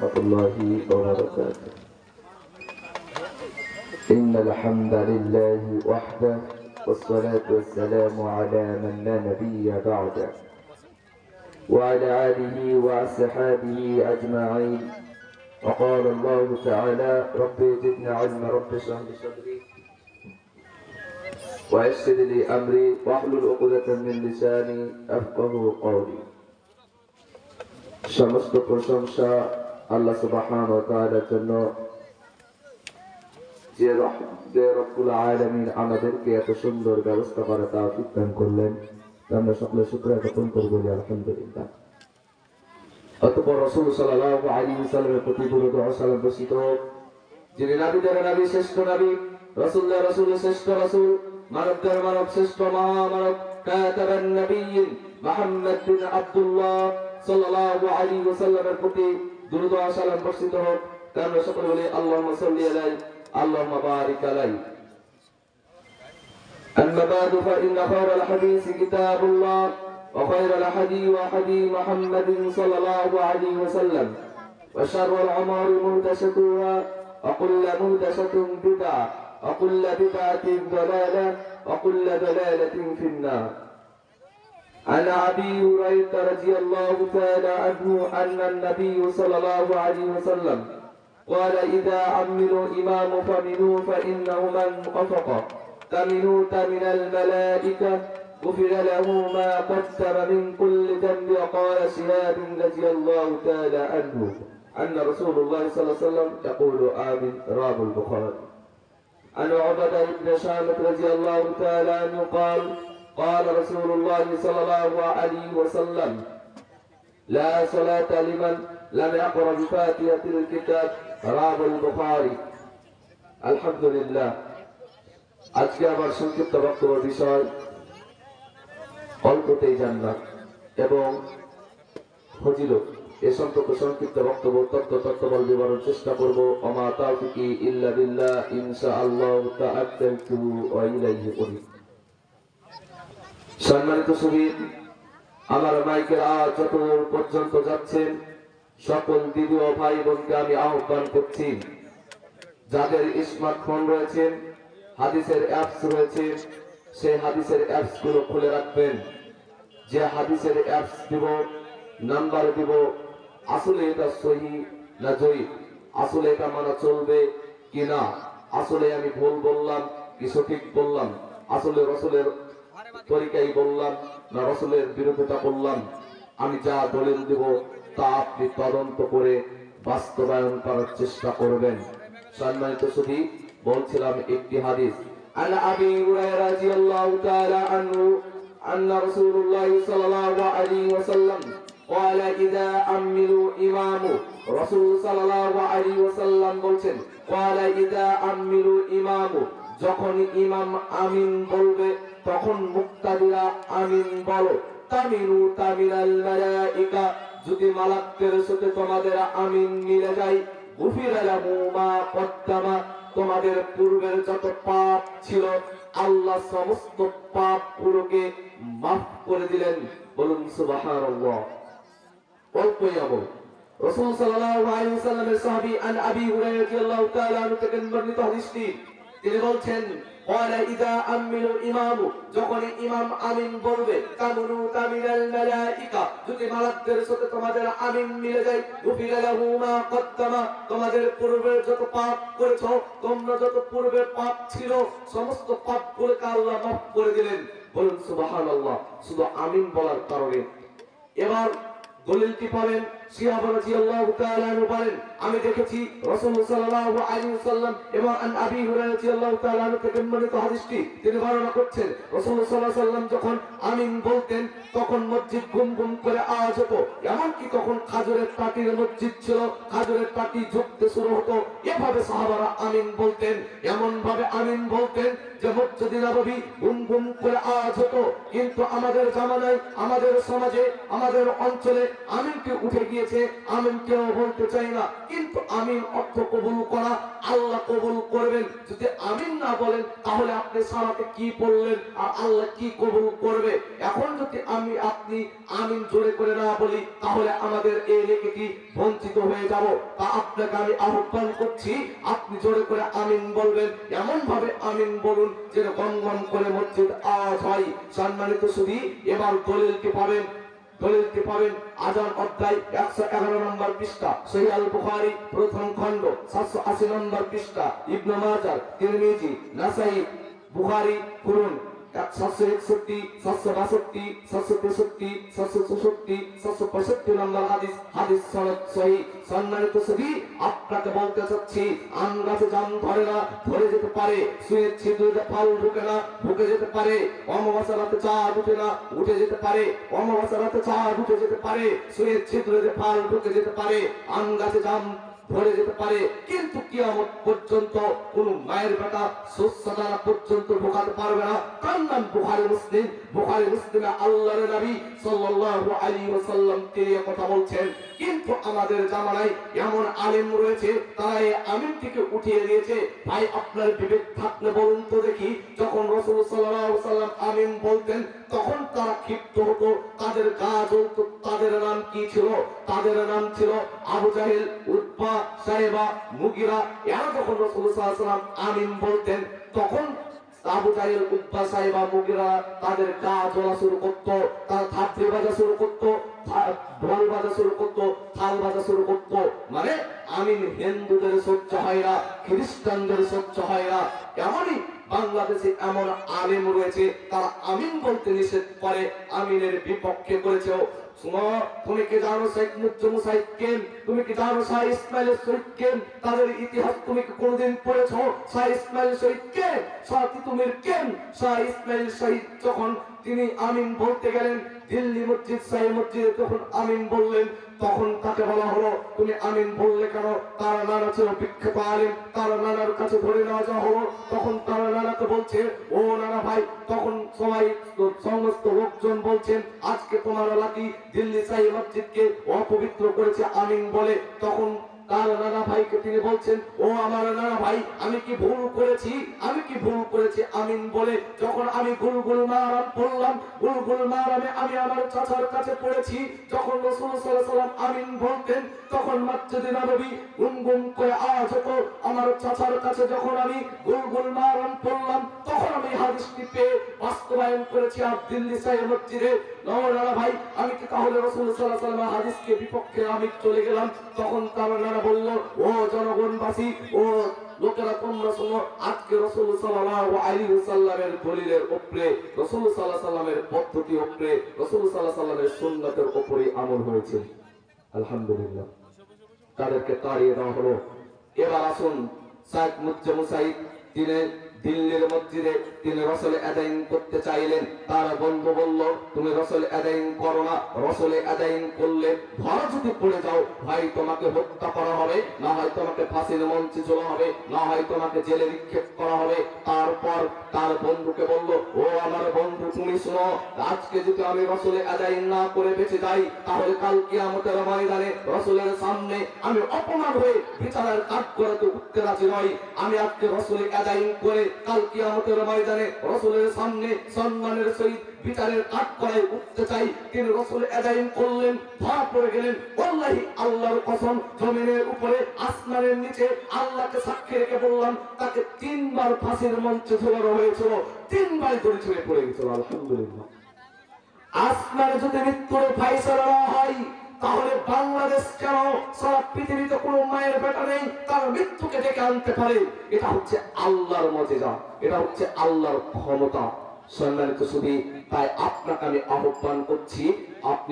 ورحمة الله وبركاته. إن الحمد لله وحده والصلاة والسلام على من لا نبي بعده وعلى آله وأصحابه أجمعين. وقال الله تعالى: رب زدنا علما رب اشرح لي صدري ويسر لي أمري واحلل عقدة من لساني أفقهوا قولي। সমস্ত প্রশংসা আল্লাহ সুবহানাহু ওয়া তাআলার জন্য, যে রব্বুল আলামিন আমাদেরকে এত সুন্দর ব্যবস্থা করে তৌফিক দান করলেন। আমরা সকলে শুকরিয়া জ্ঞাপন করব, বলি আলহামদুলিল্লাহ। অতঃপর রাসূল সাল্লাল্লাহু আলাইহি ওয়াসাল্লামের প্রতি দরুদ ও সালাম বর্ষিত হোক, যিনি নবীদের নবী শ্রেষ্ঠ নবী, রাসূলদের রাসূল শ্রেষ্ঠ রাসূল, মানবদের মানব শ্রেষ্ঠ মহামানব, কাতাবান নবিয়্যিন মুহাম্মদ বিন আব্দুল্লাহ সাল্লাল্লাহু আলাইহি ওয়াসাল্লামের প্রতি দরুদ ও সালাম বর্ষিত হোক। আমরা সকলে বলি আল্লাহুম্মা সাল্লি আলাইহি اللهم بارك عليه. أما بعد فإن خير الحديث كتاب الله وخير الهدي هدي محمد صلى الله عليه وسلم وشر الأمور محدثاتها وكل محدثة بدعة وكل بدعة ضلالة وكل ضلالة في النار. عن أبي هريرة رضي الله تعالى عنه أن النبي صلى الله عليه وسلم قال: إذا عملوا إمام فمنوا فإنه من وفق تمنوت من الملائكة غفر له ما قدم من كل ذنب. وقال شهاب رضي الله تعالى عنه أن رسول الله صلى الله عليه وسلم يقول: آمين. رواه البخاري. عن عبدة بن شامة رضي الله تعالى عنه قال: قال رسول الله صلى الله عليه وسلم: لا صلاة لمن لم يقرأ بفاتحة الكتاب. رواه البخاري. আলহামদুলিল্লাহ। আজকে আমার সংক্ষিপ্ত বক্তব্য বিষয় অল্পতেই জান্নাত এবং ফজিলত। এ সম্পর্কে সংক্ষিপ্ত বক্তব্য তত্ত্ব বিবরণ চেষ্টা করব। ওমা তাওফিকি ইল্লা বিল্লাহ, ইনশাআল্লাহ তাআক্কালতু ওয়া ইলাইহি উনীব। সম্মানিত সুবীর, আমার মাইকের আওয়াজ যত পর্যন্ত যাচ্ছেন, সকল দিদি ও ভাই বোনকে আমি আহ্বান করছি, যাদের স্মার্টফোন রয়েছে, হাদিসের অ্যাপস রয়েছে, সেই হাদিসের অ্যাপস গুলো খুলে রাখবেন। যে হাদিসের অ্যাপস দিব, নাম্বার দিব, আসলে এটা সহি না জয়ী, আসলে এটা মানা চলবে কি না, আসলে আমি ভুল বললাম কি সঠিক বললাম, আসলে রসুলের তরিকাই বললাম না রসুলের বিরোধিতা বললাম, আমি যা দলিল দিব তা আপনি তদন্ত করে বাস্তবায়ন করার চেষ্টা করবেন। সম্মানিত সুধী, বলছিলাম একটি হাদিস। আন আবি হুরায়রা রাদিয়াল্লাহু তাআলা আনহু আন্না রাসূলুল্লাহ সাল্লাল্লাহু আলাইহি ওয়াসাল্লাম قال اذا عملوا امام রাসূল সাল্লাল্লাহু আলাইহি ওয়াসাল্লাম বলেন قال اذا عملوا امام, যখন ইমাম আমিন বলবে তখন মুক্তাদিরা আমিন বলো। তামিনু তামিনাল মালাইকা, যদি মালাকদের সাথে তোমাদের আমিন মিলে যায়, গুফিরা লাহু মা কদ্দামা, তোমাদের পূর্বের যত পাপ ছিল আল্লাহ সমস্ত পাপ গুলোকে মাফ করে দিলেন। বলুন সুবহানাল্লাহ। অল্পই আমল। রাসূল সাল্লাল্লাহু আলাইহি ওয়াসাল্লামের সাহাবী আন আবি হুরায়রা রাদিয়াল্লাহু তাআলা আনহু থেকে বর্ণিত হাদিসটি, তিনি বলছেন قال إذا أمل الإمام, যখন ইমাম আমিন বলবে, তামনু তামিনাল মালাইকা, যদি মালাকদের সাথে তোমাদের আমিন মিলে যায়, গুফিরা লাহু মা কদ্দামা, তোমাদের পূর্বের যত পাপ করেছো, তোমরা যত পূর্বে পাপ ছিল সমস্ত পাপগুলোকে আল্লাহ মাফ করে দিলেন। বলুন সুবহানাল্লাহ। শুধু আমিন বলার কারণে। এবার দলিলটি পাবেন শিহাব রাদিয়াল্লাহু তাআলা আনহু বলেন, আমি দেখেছি রাসূল সাল্লাল্লাহু আলাইহি ওয়াসাল্লাম এবং আন আবি হুরায়রা রাদিয়াল্লাহু তাআলা আনহু থেকে বর্ণিত হাদিসটি তিনি বর্ণনা করছেন, রাসূল সাল্লাল্লাহু আলাইহি ওয়াসাল্লাম যখন আমিন বলতেন তখন মসজিদ গুম গুম করে আওয়াজ হতো। এমনকি তখন খাজুরের টাটির মসজিদ ছিল, খাজুরের টাটি ঝুঁকতে শুরু হতো। এভাবে সাহাবারা আমিন বলতেন, এমন ভাবে আমিন বলতেন যে মসজিদে নববী গুম গুম করে আওয়াজ হতো। কিন্তু আমাদের জামানায়, আমাদের সমাজে, আমাদের অঞ্চলে আমিনকে উঠে গিয়ে দিয়েছে, আমিন কেউ বলতে চাই না, কিন্তু আমিন অর্থ কবুল করা, আল্লাহ কবুল করবেন। যদি আমিন না বলেন তাহলে আপনি সালাতে কি পড়লেন আর আল্লাহ কি কবুল করবে? এখন যদি আপনি আমিন জোরে করে না বলি তাহলে আমাদের এই নেকিটি বঞ্চিত হয়ে যাব। তা আপনাকে আমি আহ্বান করছি, আপনি জোরে করে আমিন বলবেন, এমন ভাবে আমিন বলুন যেন গমগম করে মসজিদ আওয়াজ হয়। সম্মানিত সুধী, এবার দলিলকে পাবেন আজান অধ্যায় 111 নম্বর পৃষ্ঠা, সহিহ আল বুখারী প্রথম খণ্ড 780 নম্বর পৃষ্ঠা, ইবনে মাজাহ, তিরমিজি, নাসাই, বুখারী খুলুন 761, 762, 763, 764, 765 নম্বর হাদিস সনদ সহিহ। সম্মানিত সুধী, আপনাকে বলতে চাচ্ছি, আম গাছে জাম ধরে না, ধরে যেতে পারে। সুয়ের ছিদ্রে ফল ঢুকে না, ঢুকে যেতে পারে। অমাবস্যার রাতে চাঁদ উঠে না, উঠে যেতে পারে। অমাবস্যার রাতে চাঁদ উঠে যেতে পারে। সুয়ের ছিদ্রে ফল ঢুকে যেতে পারে। আম গাছে জাম ধরে যেতে পারে, কিন্তু কিয়ামত পর্যন্ত কোন মায়ের বেটা সুসসানা পর্যন্ত ঢোকাতে পারবে না। তার নাম বুখারী মুসলিম। বুখারী মুসলিমে আল্লাহর নবী সাল্লাল্লাহু আলাইহি ওয়াসাল্লাম তিনি কথা বলছেন। কিন্তু আমাদের জামানায় এমন আলেম রয়েছে, তারা এই আমিনটিকে উঠিয়ে দিয়েছে। ভাই, আপনার বিবেক থাকলে বলুন তো দেখি, যখন রাসূল সাল্লাল্লাহু আলাইহি ওয়াসাল্লাম আমিন বলতেন তখন তারা ক্ষিপ্ত হতো, তাদের গা জ্বলতো। তাদের নাম কি ছিল? তাদের নাম ছিল আবু জাহেল, উতবা, সাইবা, মুগিরা। এরা যখন রাসূল সাল্লাল্লাহু আলাইহি ওয়াসাল্লাম আমিন বলতেন তখন আবু জাহেল, উতবা, সাইবা, মুগিরা তাদের গা জ্বলা শুরু করতো, তারা থাপড়ি বাজা শুরু করতো, ঢোল বাজা শুরু করতো, থাল বাজা শুরু করতো। মানে আমিন হিন্দুদের সহ্য হয় না, খ্রিস্টানদের সহ্য হয় না। এমনই বাংলাদেশে এমন আলেম রয়েছে, তারা আমিন বলতে নিষেধ করে, আমিনের বিপক্ষে করেছে। তুমি কি জানো শেখ মুজ্জম সাহিদ কেন? তুমি কি জানো শাহ ইসমাইল শহীদ কেন? তাদের ইতিহাস তুমি কি কোনদিন পড়েছো? শাহ ইসমাইল শহীদ কেন? শাহ তিতুমির কেন? শাহ ইসমাইল শহীদ যখন তিনি আমিন বলতে গেলেন দিল্লি মসজিদ, শাহী মসজিদে যখন আমিন বললেন তখন তাকে বলা হলো তুমি আমিন বললে কেন? তার নানা ছিল বিখ্যাত আলেম, তার নানার কাছে ধরে নেওয়া যাওয়া হলো। তখন তার নানাকে বলছে, ও নানা ভাই, তখন সবাই সমস্ত লোকজন বলছেন আজকে তোমার লাকি দিল্লি শাহী মসজিদকে অপবিত্র করেছে আমিন বলে। তখন তার নানা ভাইকে তিনি বলছেন, ও আমার নানা ভাই, আমি কি ভুল করেছি? আমি কি ভুল করেছি আমিন বলে? যখন আমি গুলগুল মারাম পড়লাম, গুলগুল মারামে আমি আমার চাচার কাছে পড়েছি, যখন রাসূল সাল্লাল্লাহু আলাইহি ওয়াসাল্লাম আমিন বলতেন তখন মসজিদে নববী গুনগুন করে আওয়াজ হতো। আমার চাচার কাছে যখন আমি গুলগুল মারাম পড়লাম তখন আমি হাদিসটি পেয়ে বাস্তবায়ন করেছি আর দিল্লি শাহী মসজিদে। নানা ভাই, আমি কি তাহলে রাসূল সাল্লাল্লাহু আলাইহি ওয়াসাল্লাম হাদিসকে বিপক্ষে আমি চলে গেলাম? তখন তার নানা বলল, ও জনগণবাসী, ও লোকেরা, তোমরা শোনো, আজকে রাসূল সাল্লাল্লাহু আলাইহি ওয়াসাল্লামের দলিলের উপরে, রাসূল সাল্লাল্লাহু আলাইহি ওয়াসাল্লামের পদ্ধতির উপরে, রাসূল সাল্লাল্লাহু আলাইহি ওয়াসাল্লামের সুন্নাতের উপরে আমল হয়েছে। আলহামদুলিল্লাহ, তাদেরকে তাড়িয়ে দেওয়া হলো। এবার আসুন, শেখ মুজ্জম সাহিদ তিনি দিল্লির মসজিদে তিনি রসলে আদায়ন করতে চাইলেন। তার বন্ধু বলল, তুমি রসলে আদায়ন করো না, রসলে আদায়ন করলে ধরা যদি পড়ে যাও, ভাই তোমাকে হত্যা করা হবে, না হয় তোমাকে ফাঁসির মঞ্চে চলা হবে, না হয় তোমাকে জেলে নিক্ষেপ করা হবে। তারপর তার বন্ধুকে বলল, ও আমার বন্ধু, তুমি শোনো, আজকে যদি আমি রসলে আদায়ন না করে বেঁচে যাই তাহলে কাল কিয়ামতের ময়দানে রসুলের সামনে আমি অপমান হয়ে বিচারের কাঠ করাতে উঠতে রাজি নই। আমি আজকে রসুল আদায়ন করে কাল কিয়ামতের ময়দানে রসুলের সামনে সম্মানের সহিত বিচারের কাঠ করায় উঠতে চাই। তিনি রসুল আদায়ন করলেন, ধরা পড়ে গেলেন। ওয়াল্লাহি, আল্লাহর কসম, জমিনের উপরে আসমানের নিচে আল্লাহকে সাক্ষী রেখে বললাম, তাকে 3 বার ফাঁসির মঞ্চে ঝোলানো হয়েছিল, 3 বার করে ছুঁড়ে পড়ে গেছিল। আলহামদুলিল্লাহ, আসমানে যদি মৃত্যুর ফায়সালা না হয় তাহলে বাংলাদেশ কেন, সারা পৃথিবীতে কোনো মায়ের বেটা নেই তার মৃত্যুকে ডেকে আনতে পারে? এটা হচ্ছে আল্লাহর মুজিজা, এটা হচ্ছে আল্লাহর ক্ষমতা। সম্মানিত সুধী, তাই আপনাকে আমি আহ্বান করছি, আপনি